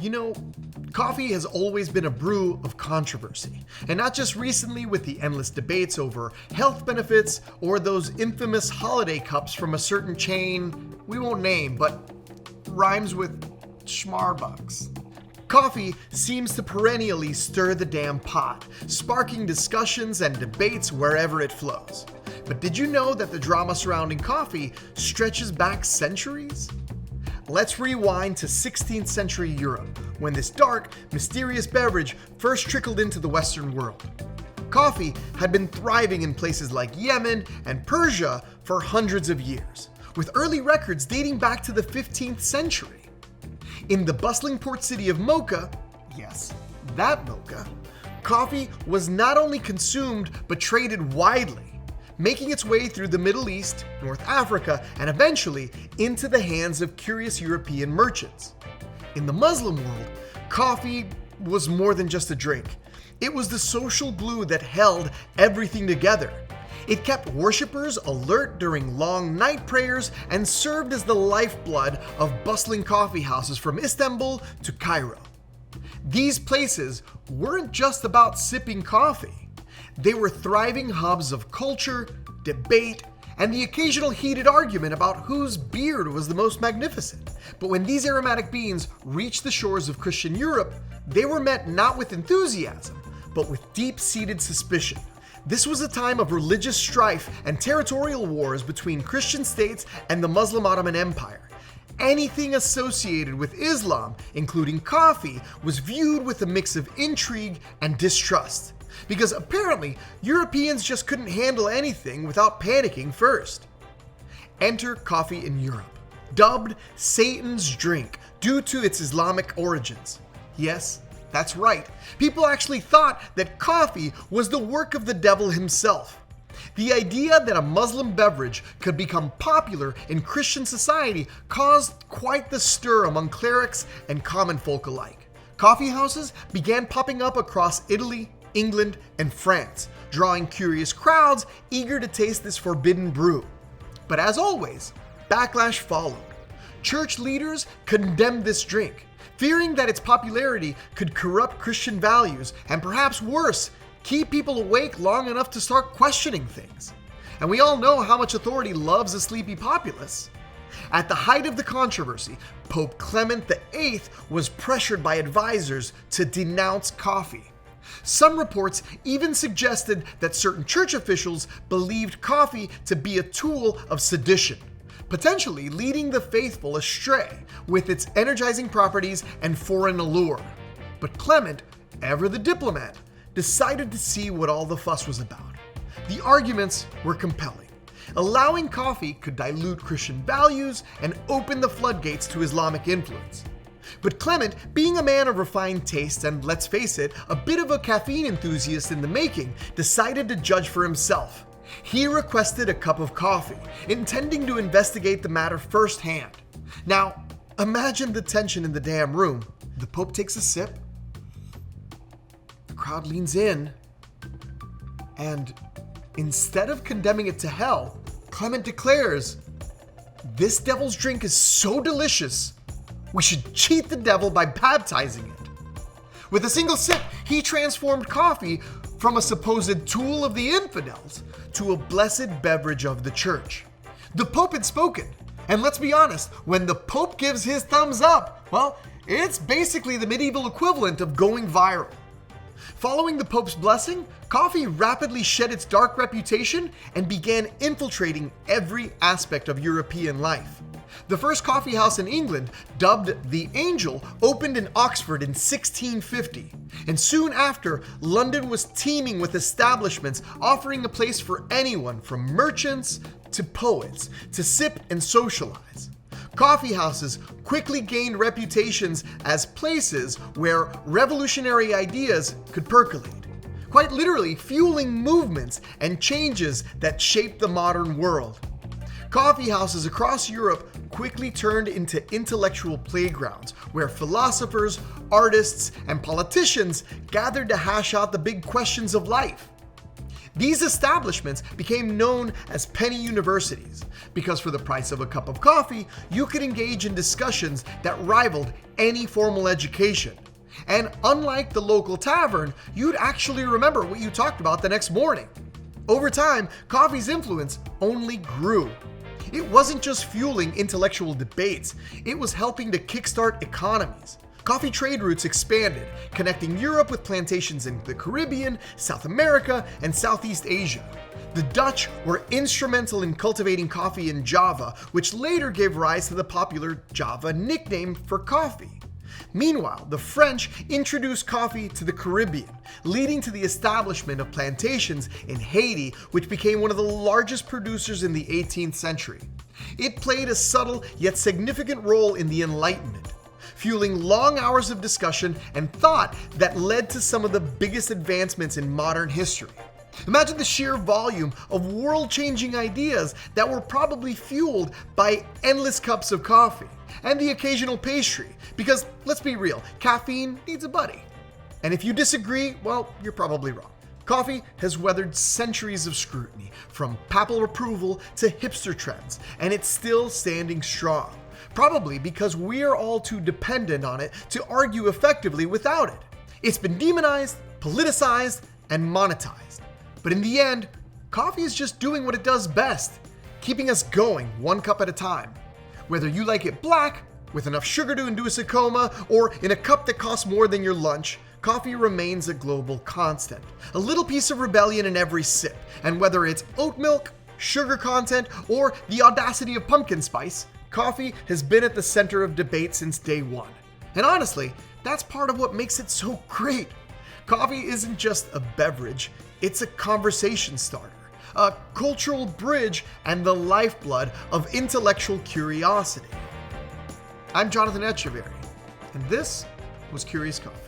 You know, coffee has always been a brew of controversy, and not just recently with the endless debates over health benefits or those infamous holiday cups from a certain chain we won't name, but rhymes with schmarbucks. Coffee seems to perennially stir the damn pot, sparking discussions and debates wherever it flows. But did you know that the drama surrounding coffee stretches back centuries? Let's rewind to 16th century Europe, when this dark, mysterious beverage first trickled into the Western world. Coffee had been thriving in places like Yemen and Persia for hundreds of years, with early records dating back to the 15th century. In the bustling port city of Mocha, yes, that Mocha, coffee was not only consumed but traded widely, making its way through the Middle East, North Africa, and eventually into the hands of curious European merchants. In the Muslim world, coffee was more than just a drink. It was the social glue that held everything together. It kept worshippers alert during long night prayers and served as the lifeblood of bustling coffee houses from Istanbul to Cairo. These places weren't just about sipping coffee. They were thriving hubs of culture, debate, and the occasional heated argument about whose beard was the most magnificent. But when these aromatic beans reached the shores of Christian Europe, they were met not with enthusiasm, but with deep-seated suspicion. This was a time of religious strife and territorial wars between Christian states and the Muslim Ottoman Empire. Anything associated with Islam, including coffee, was viewed with a mix of intrigue and distrust, because apparently Europeans just couldn't handle anything without panicking first. Enter coffee in Europe, dubbed Satan's drink due to its Islamic origins. Yes, that's right. People actually thought that coffee was the work of the devil himself. The idea that a Muslim beverage could become popular in Christian society caused quite the stir among clerics and common folk alike. Coffee houses began popping up across Italy, England, and France, drawing curious crowds eager to taste this forbidden brew. But as always, backlash followed. Church leaders condemned this drink, fearing that its popularity could corrupt Christian values and, perhaps worse, keep people awake long enough to start questioning things. And we all know how much authority loves a sleepy populace. At the height of the controversy, Pope Clement VIII was pressured by advisors to denounce coffee. Some reports even suggested that certain church officials believed coffee to be a tool of sedition, potentially leading the faithful astray with its energizing properties and foreign allure. But Clement, ever the diplomat, decided to see what all the fuss was about. The arguments were compelling. Allowing coffee could dilute Christian values and open the floodgates to Islamic influence. But Clement, being a man of refined taste and, let's face it, a bit of a caffeine enthusiast in the making, decided to judge for himself. He requested a cup of coffee, intending to investigate the matter firsthand. Now, imagine the tension in the damn room. The Pope takes a sip, the crowd leans in, and instead of condemning it to hell, Clement declares, "This devil's drink is so delicious, we should cheat the devil by baptizing it." With a single sip, he transformed coffee from a supposed tool of the infidels to a blessed beverage of the church. The Pope had spoken, and let's be honest, when the Pope gives his thumbs up, well, it's basically the medieval equivalent of going viral. Following the Pope's blessing, coffee rapidly shed its dark reputation and began infiltrating every aspect of European life. The first coffee house in England, dubbed the Angel, opened in Oxford in 1650, and soon after, London was teeming with establishments offering a place for anyone from merchants to poets to sip and socialize. Coffee houses quickly gained reputations as places where revolutionary ideas could percolate, quite literally fueling movements and changes that shaped the modern world. Coffee houses across Europe quickly turned into intellectual playgrounds where philosophers, artists, and politicians gathered to hash out the big questions of life. These establishments became known as penny universities, because for the price of a cup of coffee, you could engage in discussions that rivaled any formal education. And unlike the local tavern, you'd actually remember what you talked about the next morning. Over time, coffee's influence only grew. It wasn't just fueling intellectual debates, it was helping to kickstart economies. Coffee trade routes expanded, connecting Europe with plantations in the Caribbean, South America, and Southeast Asia. The Dutch were instrumental in cultivating coffee in Java, which later gave rise to the popular Java nickname for coffee. Meanwhile, the French introduced coffee to the Caribbean, leading to the establishment of plantations in Haiti, which became one of the largest producers in the 18th century. It played a subtle yet significant role in the Enlightenment, fueling long hours of discussion and thought that led to some of the biggest advancements in modern history. Imagine the sheer volume of world-changing ideas that were probably fueled by endless cups of coffee and the occasional pastry, because let's be real, caffeine needs a buddy. And if you disagree, well, you're probably wrong. Coffee has weathered centuries of scrutiny, from papal approval to hipster trends, and it's still standing strong. Probably because we're all too dependent on it to argue effectively without it. It's been demonized, politicized, and monetized. But in the end, coffee is just doing what it does best, keeping us going one cup at a time. Whether you like it black, with enough sugar to induce a coma, or in a cup that costs more than your lunch, coffee remains a global constant. A little piece of rebellion in every sip, and whether it's oat milk, sugar content, or the audacity of pumpkin spice, coffee has been at the center of debate since day one. And honestly, that's part of what makes it so great. Coffee isn't just a beverage, it's a conversation starter, a cultural bridge, and the lifeblood of intellectual curiosity. I'm Jonathan Echeverry, and this was Curious Coffee.